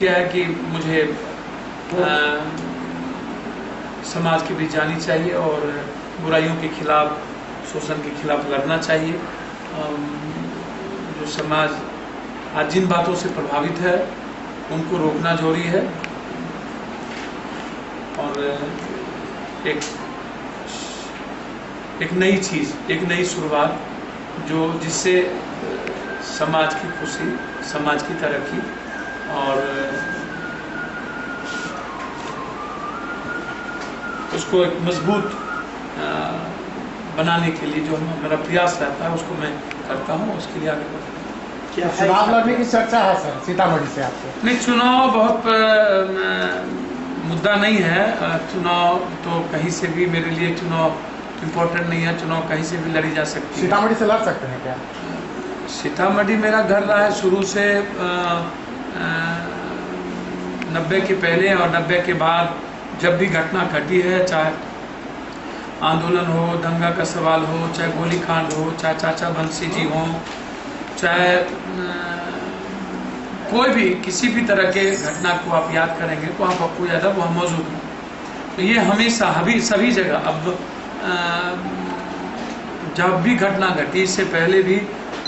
यह है कि मुझे समाज के बीच जानी चाहिए और बुराइयों के खिलाफ, शोषण के खिलाफ लड़ना चाहिए। जो समाज आज जिन बातों से प्रभावित है उनको रोकना जरूरी है और एक नई चीज़, एक नई शुरुआत जिससे समाज की खुशी, समाज की तरक्की और उसको एक मजबूत बनाने के लिए जो मेरा प्रयास रहता है उसको मैं करता हूँ, उसके लिए आगे बढ़ता हूँ। क्या चुनाव लड़ने की चर्चा है सर सीतामढ़ी से आपको? नहीं, चुनाव बहुत मुद्दा नहीं है। चुनाव तो कहीं से भी, मेरे लिए चुनाव इम्पोर्टेंट नहीं है। चुनाव कहीं से भी लड़ी जा सकती है। सीतामढ़ी से लड़ सकते हैं क्या? सीतामढ़ी मेरा घर रहा है शुरू से 90 के पहले और 90 के बाद जब भी घटना घटी है, चाहे आंदोलन हो, दंगा का सवाल हो, चाहे गोलीकांड हो, चाहे चाचा बंसी जी हो, चाहे कोई भी किसी भी तरह के घटना को आप याद करेंगे तो आप पप्पू यादव वहाँ मौजूद हैं। तो ये हमेशा सभी जगह, अब जब भी घटना घटी, इससे पहले भी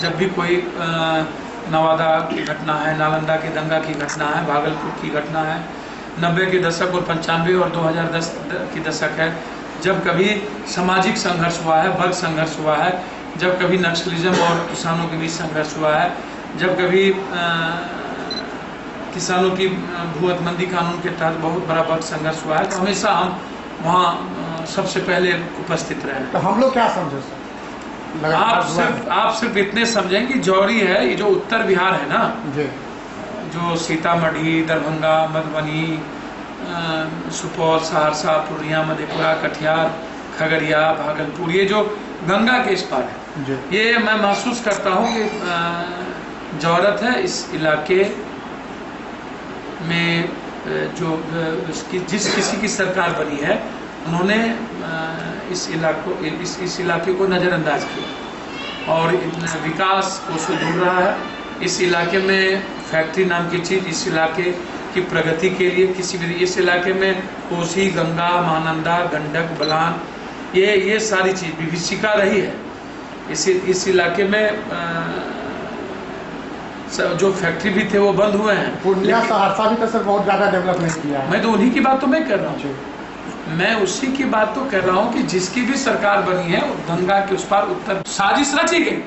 जब भी कोई नवादा की घटना है, नालंदा के दंगा की घटना है, भागलपुर की घटना है, 90 के दशक और 95 और 2010 की दशक है, जब कभी सामाजिक संघर्ष हुआ है, वर्ग संघर्ष हुआ है, जब कभी नक्सलिज्म और किसानों के बीच संघर्ष हुआ है, जब कभी किसानों की भूअतमंदी कानून के तहत बहुत बड़ा वर्ग संघर्ष हुआ है, तो हमेशा हम वहाँ सबसे पहले उपस्थित रहे। तो हम लोग क्या समझे सर? आप सिर्फ इतने समझेंगे, जौहरी है, ये जो उत्तर बिहार है ना जी, जो सीतामढ़ी, दरभंगा, मधुबनी, सुपौल, सहरसा, पूर्णिया, मधेपुरा, कटिहार, खगड़िया, भागलपुर, ये जो गंगा के इस पार है, ये मैं महसूस करता हूँ कि जरूरत है इस इलाके में जो किसी की सरकार बनी है, उन्होंने इस इलाके को नज़रअंदाज किया और विकास को सुधर रहा है। इस इलाके में फैक्ट्री नाम की चीज़, इस इलाके की प्रगति के लिए किसी भी, इस इलाके में कोसी, गंगा, महानंदा, गंडक, बलान, ये सारी चीज़ विभीषिका रही है। इस इलाके में जो फैक्ट्री भी थे वो बंद हुए हैं। पूर्णिया, सहरसा भी तो सर बहुत ज़्यादा डेवलपमेंट किया है। मैं तो उन्हीं की बात तो मैं कर रहा हूँ, मैं उसी की बात तो कर रहा हूँ कि जिसकी भी सरकार बनी है, गंगा के उस पार उत्तर साजिश रची गई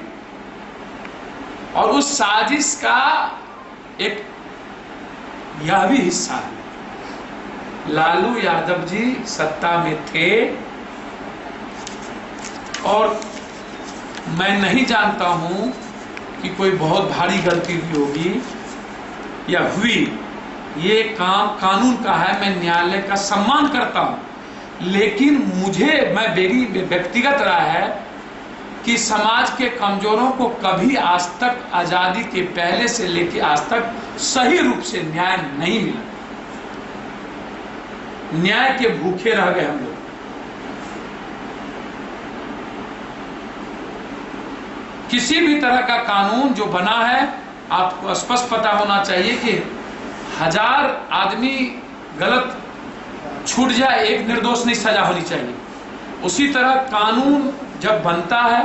और उस साजिश का एक यह भी हिस्सा है, लालू यादव जी सत्ता में थे और मैं नहीं जानता हूं कि कोई बहुत भारी गलती हुई होगी या हुई। ये काम कानून का है, मैं न्यायालय का सम्मान करता हूं, लेकिन मेरी व्यक्तिगत राय है कि समाज के कमजोरों को कभी आज तक, आजादी के पहले से लेकर आज तक सही रूप से न्याय नहीं मिला। न्याय के भूखे रह गए हम लोग। किसी भी तरह का कानून जो बना है, आपको स्पष्ट पता होना चाहिए कि 1000 आदमी गलत छूट जाए, एक निर्दोष नहीं सजा होनी चाहिए। उसी तरह कानून जब बनता है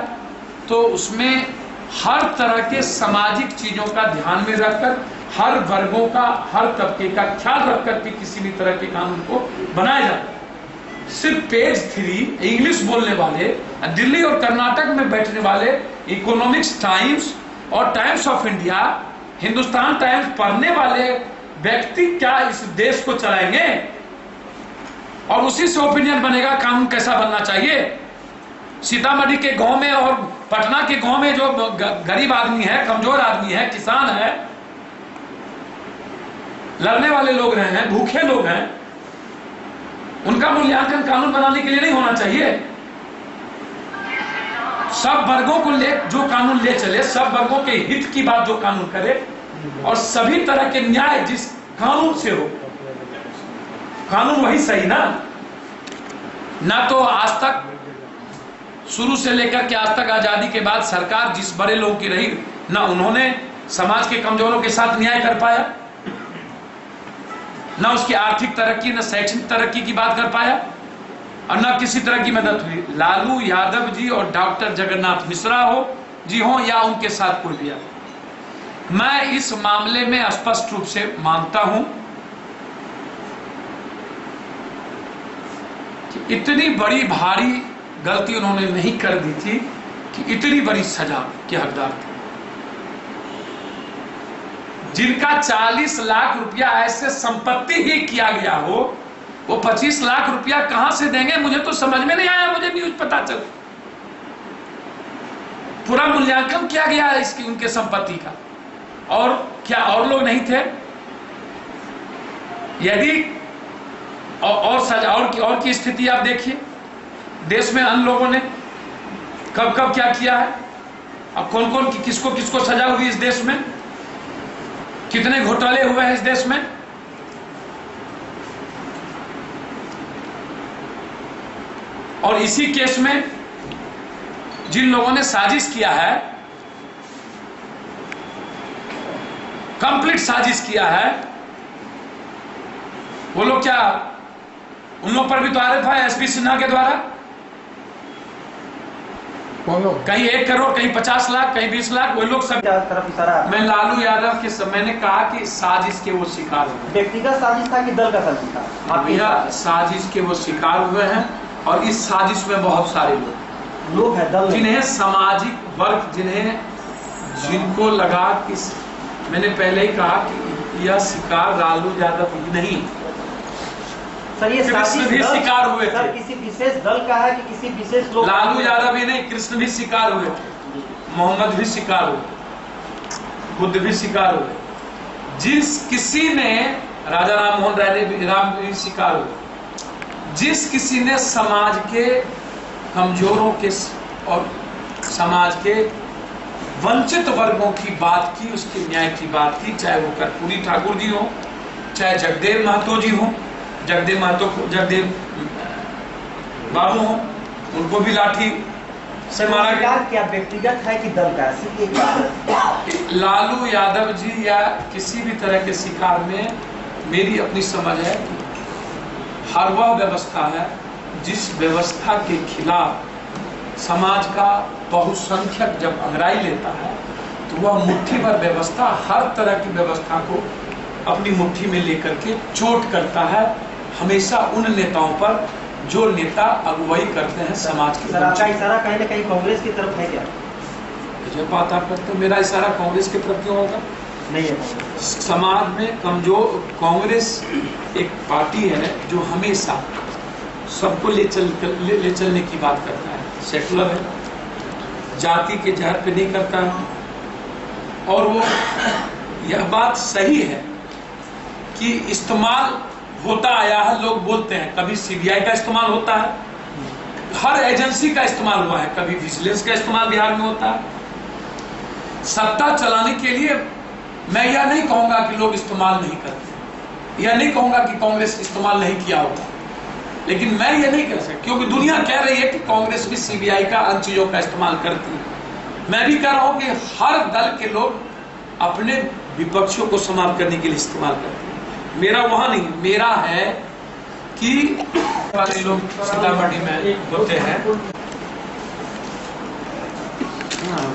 तो उसमें हर तरह के सामाजिक चीजों का ध्यान में रखकर, हर वर्गों का, हर तबके का ख्याल रखकर के किसी भी तरह के कानून को बनाया जाता है। सिर्फ पेज 3 इंग्लिश बोलने वाले, दिल्ली और कर्नाटक में बैठने वाले, इकोनॉमिक्स टाइम्स और times of India, Hindustan times पढ़ने वाले व्यक्ति क्या इस देश को चलाएंगे? और उसी से ओपिनियन बनेगा कानून कैसा बनना चाहिए। सीतामढ़ी के गांव में और पटना के गांव में जो गरीब आदमी है, कमजोर आदमी है, किसान है, लड़ने वाले लोग रहे हैं, भूखे लोग हैं, उनका मूल्यांकन कानून बनाने के लिए नहीं होना चाहिए। सब वर्गों को जो कानून ले चले, सब वर्गों के हित की बात जो कानून करे और सभी तरह के न्याय जिस कानून से हो, कानून वही सही ना तो आज तक, शुरू से लेकर के आज तक आजादी के बाद सरकार जिस बड़े लोगों की रही, ना उन्होंने समाज के कमजोरों के साथ न्याय कर पाया, न उसकी आर्थिक तरक्की, न शैक्षणिक तरक्की की बात कर पाया और न किसी तरह की मदद हुई। लालू यादव जी और डॉक्टर जगन्नाथ मिश्रा जी हो या उनके साथ कोई भी। मैं इस मामले में स्पष्ट रूप से मानता हूं कि इतनी बड़ी भारी गलती उन्होंने नहीं कर दी थी कि इतनी बड़ी सजा के हकदार थे। जिनका 40 लाख रुपया ऐसे संपत्ति ही किया गया हो, वो 25 लाख रुपया कहां से देंगे? मुझे तो समझ में नहीं आया। मुझे न्यूज पता चल, पूरा मूल्यांकन किया गया है इसकी, उनके संपत्ति का। और क्या और लोग नहीं थे? यदि और सजा और की स्थिति आप देखिए, देश में अन्य लोगों ने कब कब क्या किया है, अब कौन कौन किसको किसको सजा हुई इस देश में, कितने घोटाले हुए हैं इस देश में। और इसी केस में जिन लोगों ने साजिश किया है, कंप्लीट साजिश किया है, वो लोग क्या, उन लोग पर भी तो आरोप है एसपी सिन्हा के द्वारा। कौन लोग? कहीं 1 करोड़, कहीं 50 लाख, कहीं 20 लाख, वो लोग सब तरफ इशारा। मैं लालू यादव के समय ने कहा कि साजिश के वो शिकार हुए। व्यक्तिगत साजिश था कि दल का साजिश था? भैया, साजिश के वो शिकार हुए हैं और इस साजिश में बहुत सारे लोग हैं, दल जिन्हें सामाजिक वर्ग, जिनको लगा कि मैंने पहले ही कहा कि यह शिकार लालू यादव ही नहीं, सर ये कृष्ण भी शिकार हुए सर, थे। किसी विशेष दल का है कि किसी विशेष लोग? लालू यादव ही नहीं, कृष्ण भी शिकार हुए थे, मोहम्मद भी शिकार हुए, बुद्ध भी शिकार हुए, जिस किसी ने, राजा राम मोहन राम भी शिकार हुए, जिस किसी ने समाज के कमजोरों के और समाज के वंचित वर्गों की बात की, उसके न्याय की बात की, चाहे वो कर्पूरी ठाकुर जी हो, चाहे जगदेव महतो जी हो, जगदेव बाबू हो, उनको भी लाठी से मारा गया। क्या व्यक्तिगत है कि दल का? लालू यादव जी या किसी भी तरह के शिकार में मेरी अपनी समझ है कि हर वह व्यवस्था है जिस व्यवस्था के खिलाफ समाज का बहुसंख्यक जब अंगड़ाई लेता है तो वह मुट्ठी भर व्यवस्था, हर तरह की व्यवस्था को अपनी मुट्ठी में लेकर के चोट करता है हमेशा उन नेताओं पर जो नेता अगुवाई करते हैं समाज के। आपका इशारा कहीं ना कहीं कांग्रेस की तरफ है क्या? जो बात आप करते हैं, मेरा इशारा कांग्रेस की तरफ क्यों होगा? नहीं है। समाज में कमजोर, कांग्रेस एक पार्टी है जो हमेशा सबको ले चलने की बात करता है, सेकुलर है, जाति के जहर पे नहीं करता है। और वो यह बात सही है कि इस्तेमाल होता आया है, लोग बोलते हैं, कभी सीबीआई का इस्तेमाल होता है, हर एजेंसी का इस्तेमाल हुआ है, कभी विजिलेंस का इस्तेमाल बिहार में होता है। सत्ता चलाने के लिए मैं यह नहीं कहूंगा कि लोग इस्तेमाल नहीं करते, यह नहीं कहूंगा कि कांग्रेस इस्तेमाल नहीं किया होगा, लेकिन मैं यह नहीं कह सकता क्योंकि दुनिया कह रही है कि कांग्रेस भी सीबीआई का अन्य चीजों का इस्तेमाल करती है। मैं भी कह रहा हूं कि हर दल के लोग अपने विपक्षियों को समाप्त करने के लिए इस्तेमाल करते हैं। मेरा वहां नहीं, मेरा है कि वाले लोग सीतामढ़ी में होते हैं, हाँ,